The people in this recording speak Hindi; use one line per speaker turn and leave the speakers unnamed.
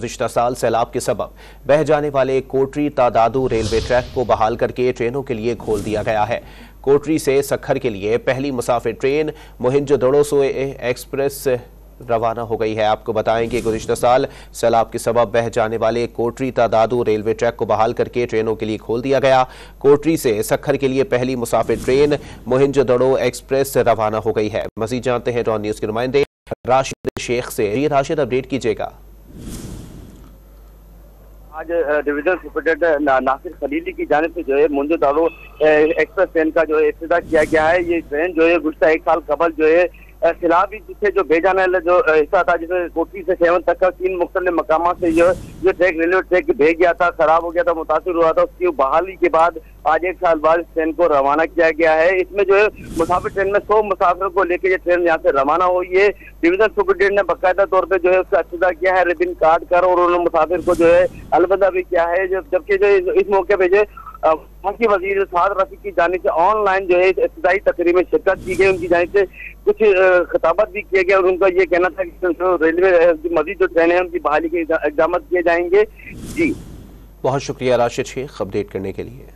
गुज़िश्ता साल सैलाब के सबब बह जाने वाले कोटरी तादादू रेलवे ट्रैक को बहाल करके ट्रेनों के लिए खोल दिया गया है। कोटरी से सखर के लिए पहली मुसाफिर ट्रेन मोहिंजोदड़ो एक्सप्रेस रवाना हो गई है। आपको बताएं कि गुज़िश्ता साल सैलाब के सबब बह जाने वाले कोटरी तादादू रेलवे ट्रैक को बहाल करके ट्रेनों के लिए खोल दिया गया। कोटरी से सखर के लिए पहली मुसाफिर ट्रेन मोहिंजोदड़ो एक्सप्रेस रवाना हो गई है। मज़ीद जानते हैं डॉन न्यूज़ के नुमाइंदे राशिद शेख से। ये राशिद, अपडेट कीजिएगा।
आज डिवीजन सुपरिटेंडेंट नासिर खलीली की जानिब से जो है मोहिंजोदड़ो एक्सप्रेस ट्रेन का जो है इफ्तिताह किया गया है। ये ट्रेन जो है गुज़िश्ता एक साल कबल जो है सैलाबी जिसे जो भेजाने वाला जो हिस्सा था, जिसमें कोटरी से सेवन तक का 3 मुख्तलिफ मकामात से जो ट्रैक रेलवे ट्रैक भेज गया था, खराब हो गया था, मुतासिर हुआ था। उसकी बहाली के बाद आज 1 साल बाद इस ट्रेन को रवाना किया गया है। इसमें जो है मुसाफिर ट्रेन में 100 मुसाफिर को लेकर ये ट्रेन यहाँ से रवाना हुई है। डिवीजन सुपरिटेंडेंट ने बाकायदा तौर पर जो है उसका इफ्तिताह किया है, रिबन काट कर, और उन्होंने मुसाफिर को जो है अलविदा भी किया है। जबकि जो इस मौके पर जो वफाकी वज़ीर साद रफीक की जानिब से ऑनलाइन जो है इब्तिदाई तकरीब में शिरकत की गई। उनकी जानिब से कुछ खिताबत भी किए गए और उनका ये कहना था कि जो रेलवे मजीद जो ट्रेन है उनकी बहाली के इक़दाम किए जाएंगे। जी,
बहुत शुक्रिया राशिद शेख अपडेट करने के लिए।